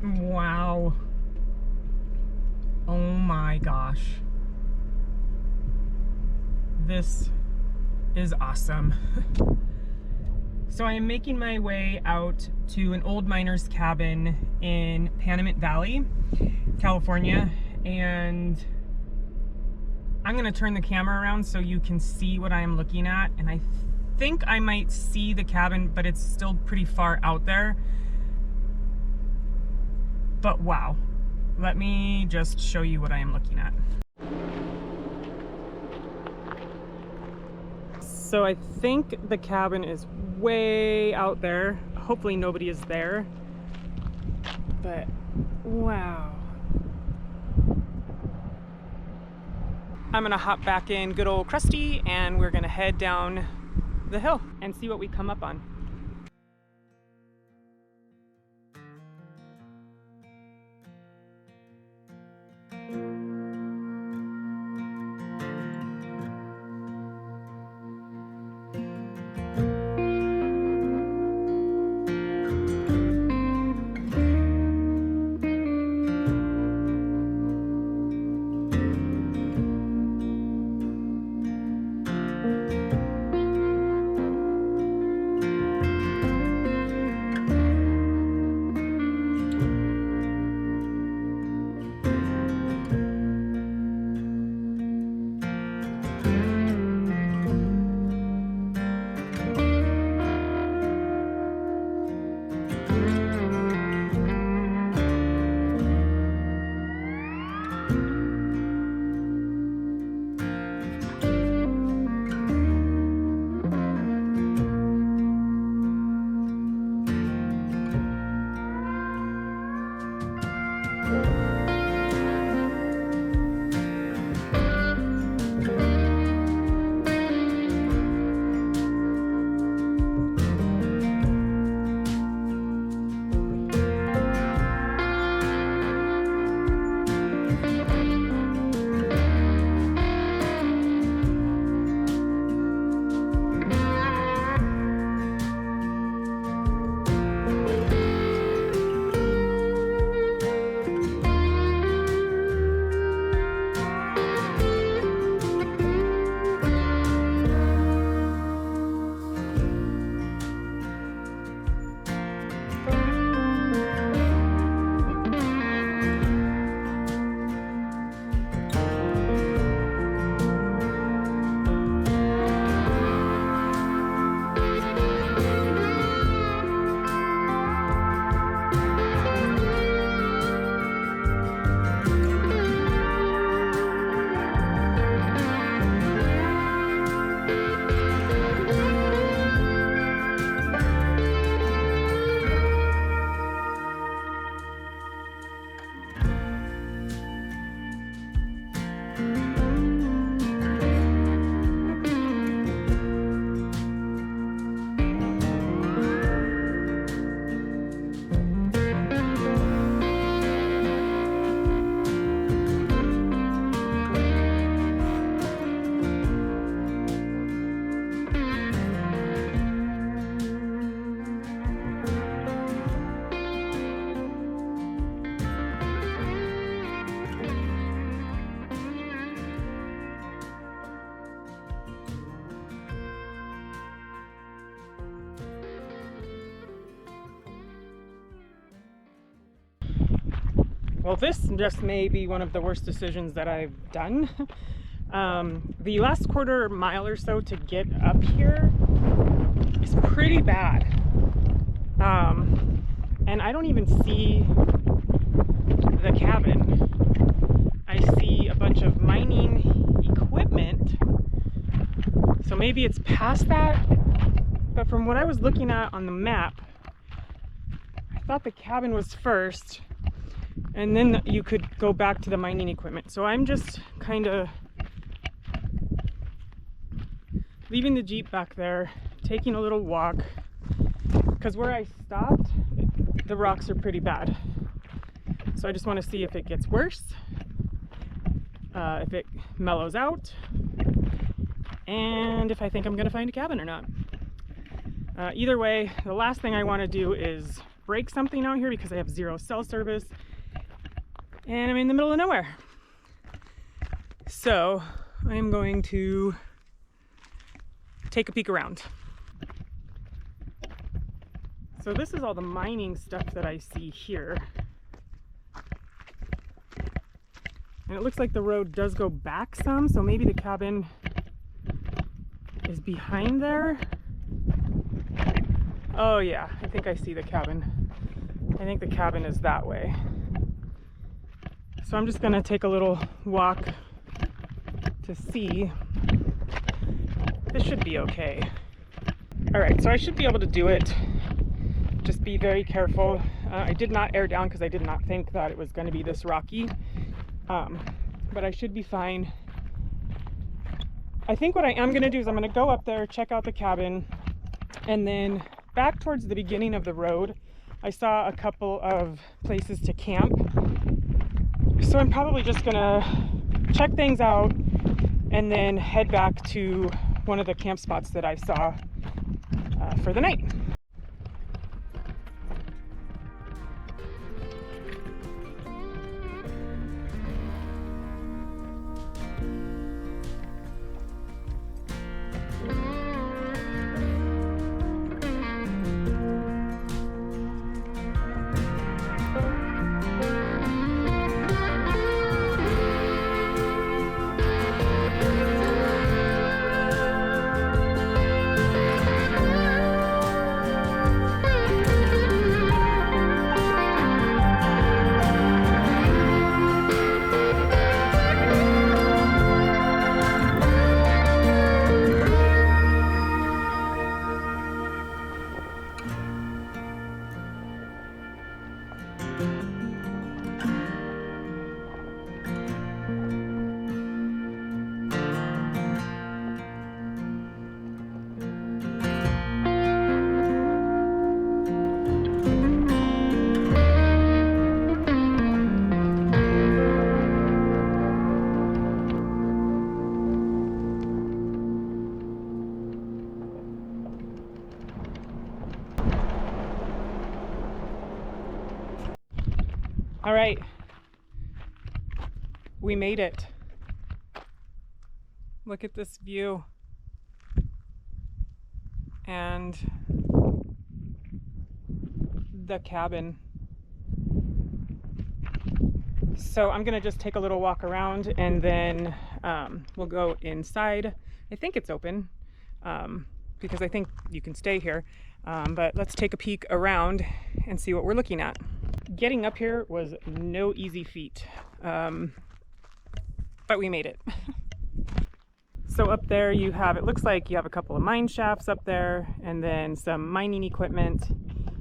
Wow. Oh my gosh. This is awesome. So I am making my way out to an old miner's cabin in Panamint Valley, California, and I'm gonna turn the camera around so you can see what I'm looking at. And I think I might see the cabin, but it's still pretty far out there. But wow, let me just show you what I am looking at. So I think the cabin is way out there. Hopefully nobody is there. But wow. I'm gonna hop back in good old Krusty and we're gonna head down the hill and see what we come up on. Well, this just may be one of the worst decisions that I've done. The last quarter mile or so to get up here is pretty bad. And I don't even see the cabin. I see a bunch of mining equipment. So maybe it's past that, but from what I was looking at on the map, I thought the cabin was first, and then you could go back to the mining equipment. So I'm just kind of leaving the Jeep back there, taking a little walk, because where I stopped, the rocks are pretty bad. So I just want to see if it gets worse, if it mellows out, and if I think I'm going to find a cabin or not. Either way, the last thing I want to do is break something out here because I have 0 cell service and I'm in the middle of nowhere. So I am going to take a peek around. So this is all the mining stuff that I see here. And it looks like the road does go back some, so maybe the cabin is behind there. Oh yeah, I think I see the cabin. I think the cabin is that way. So I'm just gonna take a little walk to see. This should be okay. All right, so I should be able to do it. Just be very careful. I did not air down because I did not think that it was going to be this rocky. But I should be fine. I think what I am going to do is I'm going to go up there, check out the cabin, and then back towards the beginning of the road, I saw a couple of places to camp. So I'm probably just going to check things out and then head back to one of the camp spots that I saw for the night. All right, we made it. Look at this view. And the cabin. So I'm gonna just take a little walk around and then we'll go inside. I think it's open because I think you can stay here. But let's take a peek around and see what we're looking at. Getting up here was no easy feat, but we made it. So up there you have, it looks like you have a couple of mine shafts up there and then some mining equipment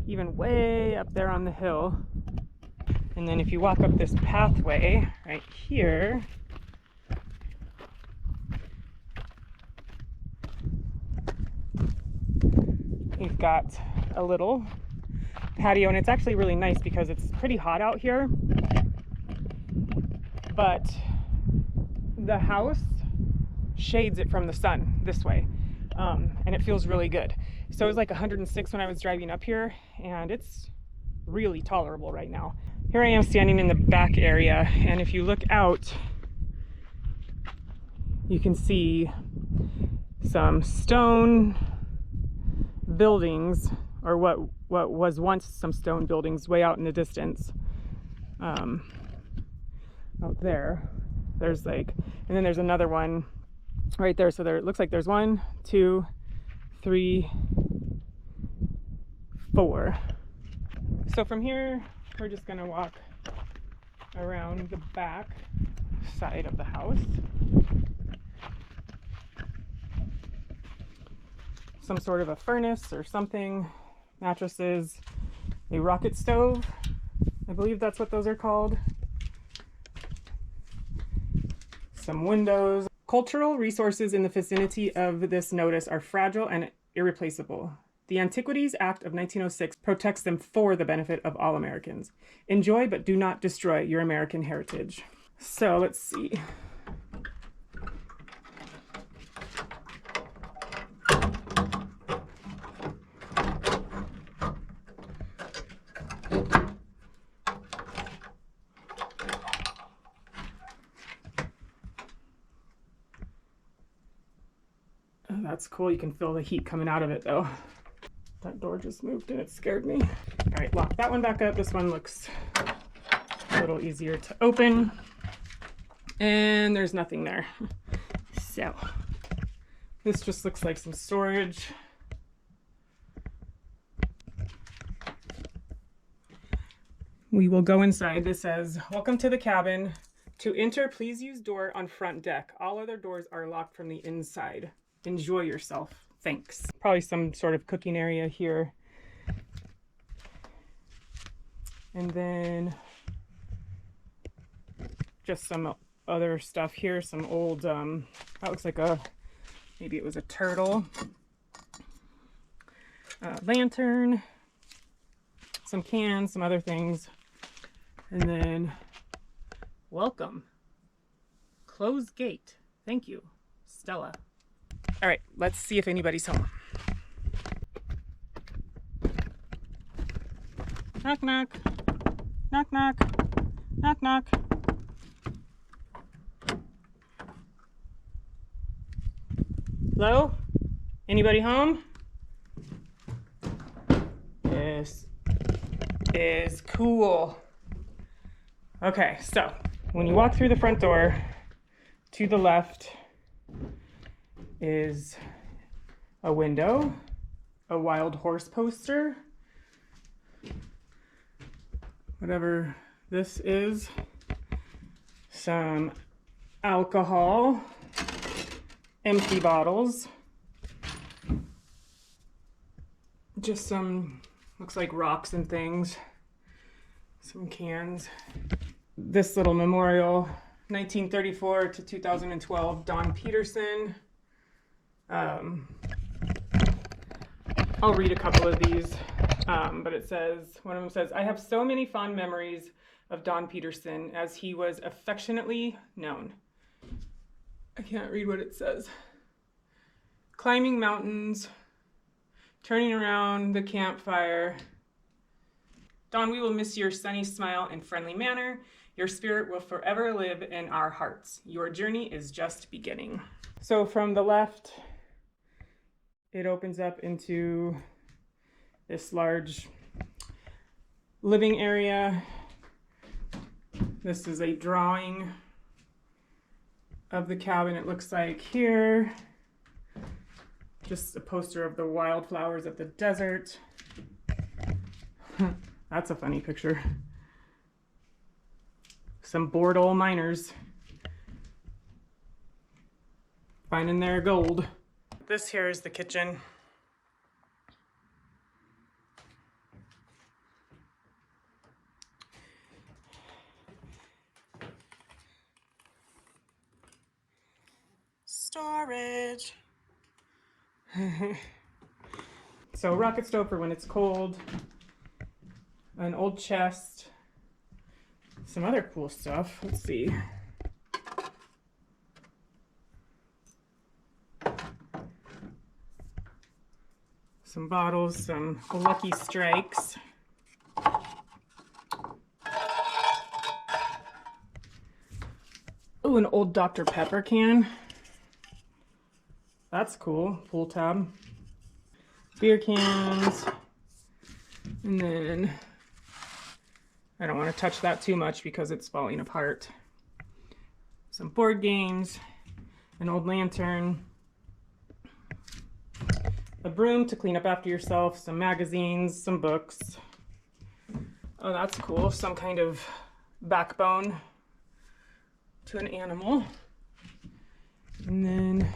even way up there on the hill. And then if you walk up this pathway right here, you've got a little patio, and it's actually really nice because it's pretty hot out here, but the house shades it from the sun this way, and it feels really good. So it was like 106 when I was driving up here, and it's really tolerable right now. Here I am standing in the back area, and if you look out, you can see some stone buildings, or what was once some stone buildings way out in the distance. Out there, there's like, and then there's another one right there. So there, it looks like there's 1, 2, 3, 4. So from here, we're just gonna walk around the back side of the house. Some sort of a furnace or something, mattresses, a rocket stove. I believe that's what those are called. Some windows. Cultural resources in the vicinity of this notice are fragile and irreplaceable. The Antiquities Act of 1906 protects them for the benefit of all Americans. Enjoy, but do not destroy your American heritage. So let's see. That's cool. You can feel the heat coming out of it though. That door just moved and it scared me. All right, lock that one back up. This one looks a little easier to open. And there's nothing there. So this just looks like some storage. We will go inside. This says, "Welcome to the cabin. To enter, please use door on front deck. All other doors are locked from the inside. Enjoy yourself. Thanks." Probably some sort of cooking area here. And then just some other stuff here. Some old, that looks like maybe it was a turtle. Lantern. Some cans, some other things. And then, "Welcome. Close gate. Thank you, Stella." All right, let's see if anybody's home. Knock, knock. Knock, knock. Knock, knock. Hello? Anybody home? This is cool. Okay, so when you walk through the front door, to the left is a window, a wild horse poster, whatever this is, some alcohol, empty bottles, just some, looks like rocks and things, some cans. This little memorial, 1934 to 2012, Don Peterson. I'll read a couple of these, but it says, one of them says, "I have so many fond memories of Don Peterson as he was affectionately known." I can't read what it says. "Climbing mountains, turning around the campfire. Don, we will miss your sunny smile and friendly manner. Your spirit will forever live in our hearts. Your journey is just beginning." So from the left, it opens up into this large living area. This is a drawing of the cabin, it looks like here. Just a poster of the wildflowers of the desert. That's a funny picture. Some bored old miners finding their gold. This here is the kitchen. Storage. So rocket stove for when it's cold. An old chest. Some other cool stuff. Let's see. Some bottles, some Lucky Strikes. Oh, an old Dr. Pepper can. That's cool. Pull tab. Beer cans. And then I don't want to touch that too much because it's falling apart. Some board games. An old lantern. A broom to clean up after yourself. Some magazines. Some books. Oh, that's cool. Some kind of backbone to an animal. And then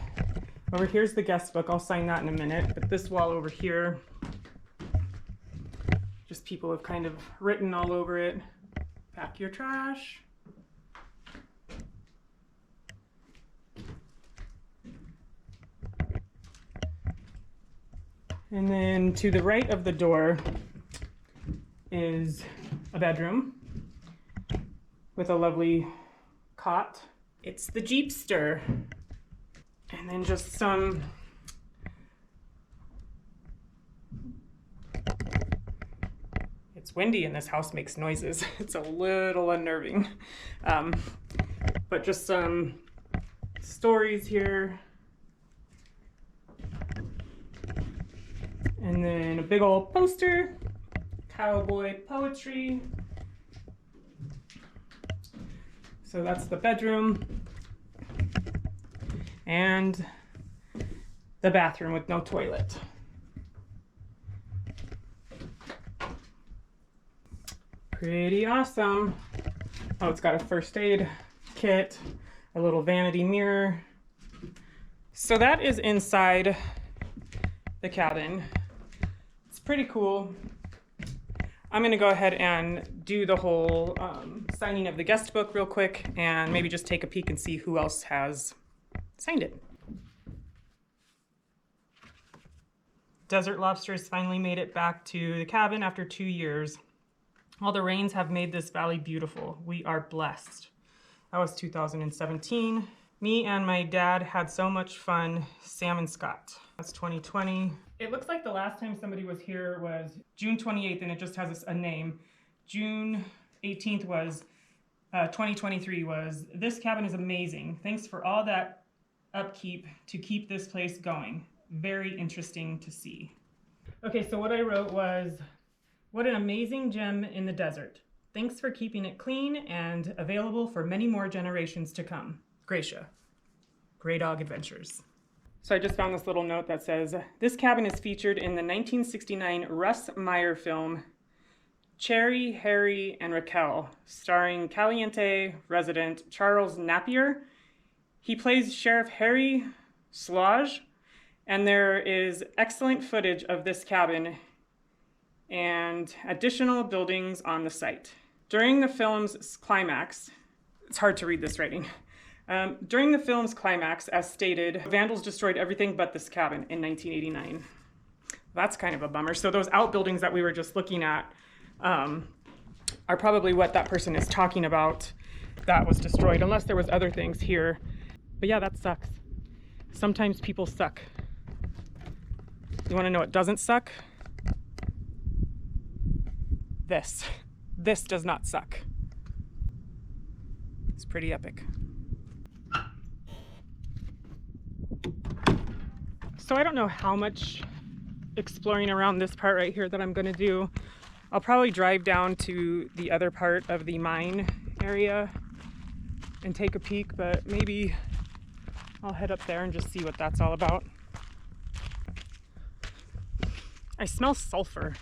over here's the guest book. I'll sign that in a minute. But this wall over here, just people have kind of written all over it. Pack your trash. And then to the right of the door is a bedroom with a lovely cot. It's the Jeepster. And then just some it's windy and this house makes noises. It's a little unnerving. But just some stories here. And then a big old poster, cowboy poetry. So that's the bedroom. And the bathroom with no toilet. Pretty awesome. Oh, it's got a first aid kit, a little vanity mirror. So that is inside the cabin. It's pretty cool. I'm gonna go ahead and do the whole signing of the guest book real quick and maybe just take a peek and see who else has signed it. Desert Lobsters finally made it back to the cabin after 2 years. All the rains have made this valley beautiful. We are blessed. That was 2017. Me and my dad had so much fun. Sam and Scott. That's 2020. It looks like the last time somebody was here was June 28th, and it just has a name. June 18th was 2023 was, "This cabin is amazing. Thanks for all that upkeep to keep this place going. Very interesting to see." Okay, so what I wrote was, "What an amazing gem in the desert. Thanks for keeping it clean and available for many more generations to come. Gracia, Grey Dog Adventures." So I just found this little note that says, "This cabin is featured in the 1969 Russ Meyer film, Cherry, Harry, and Raquel, starring Caliente resident Charles Napier. He plays Sheriff Harry Slauge, and there is excellent footage of this cabin and additional buildings on the site. During the film's climax," it's hard to read this writing, "during the film's climax, as stated, vandals destroyed everything but this cabin in 1989. That's kind of a bummer. So those outbuildings that we were just looking at are probably what that person is talking about that was destroyed, unless there was other things here. But yeah, that sucks. Sometimes people suck. You want to know what doesn't suck? This. This does not suck. It's pretty epic. So I don't know how much exploring around this part right here that I'm going to do. I'll probably drive down to the other part of the mine area and take a peek, but maybe I'll head up there and just see what that's all about. I smell sulfur.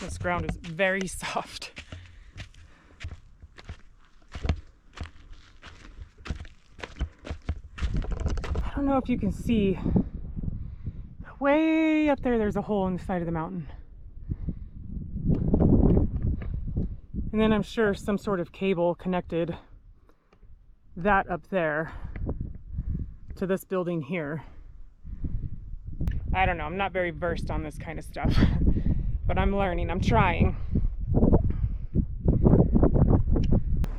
This ground is very soft. I don't know if you can see, way up there, there's a hole in the side of the mountain. And then I'm sure some sort of cable connected that up there to this building here. I don't know, I'm not very versed on this kind of stuff, but I'm learning, I'm trying.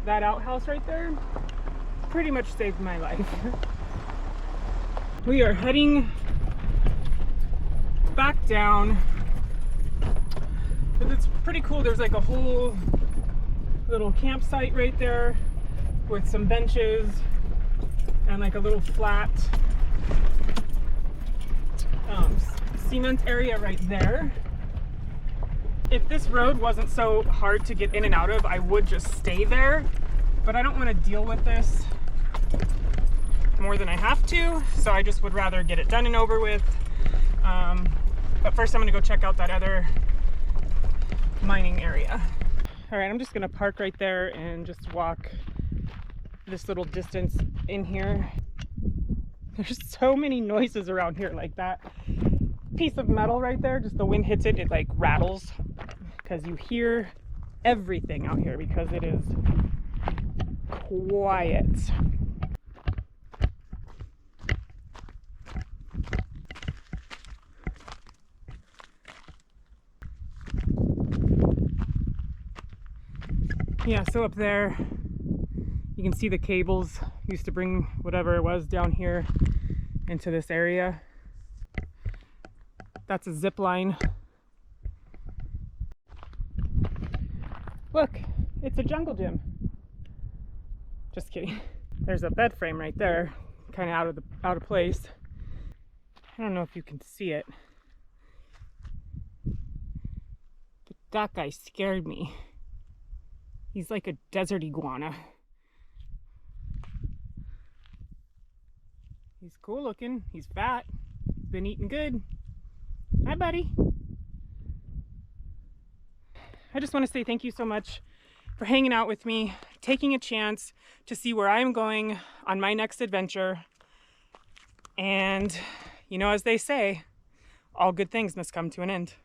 That outhouse right there pretty much saved my life. We are heading back down. But it's pretty cool. There's like a whole little campsite right there with some benches and like a little flat cement area right there. If this road wasn't so hard to get in and out of, I would just stay there, but I don't want to deal with this more than I have to, so I just would rather get it done and over with. But first I'm going to go check out that other mining area. All right, I'm just going to park right there and just walk this little distance in here. There's so many noises around here, like that piece of metal right there, just the wind hits it, it like rattles, because you hear everything out here because it is quiet. Yeah, so up there you can see the cables used to bring whatever it was down here into this area. That's a zip line. Look, it's a jungle gym. Just kidding. There's a bed frame right there, kind of out of place. I don't know if you can see it. But that guy scared me. He's like a desert iguana. He's cool looking. He's fat. He's been eating good. Hi, buddy. I just want to say thank you so much for hanging out with me, taking a chance to see where I'm going on my next adventure. And, you know, as they say, all good things must come to an end.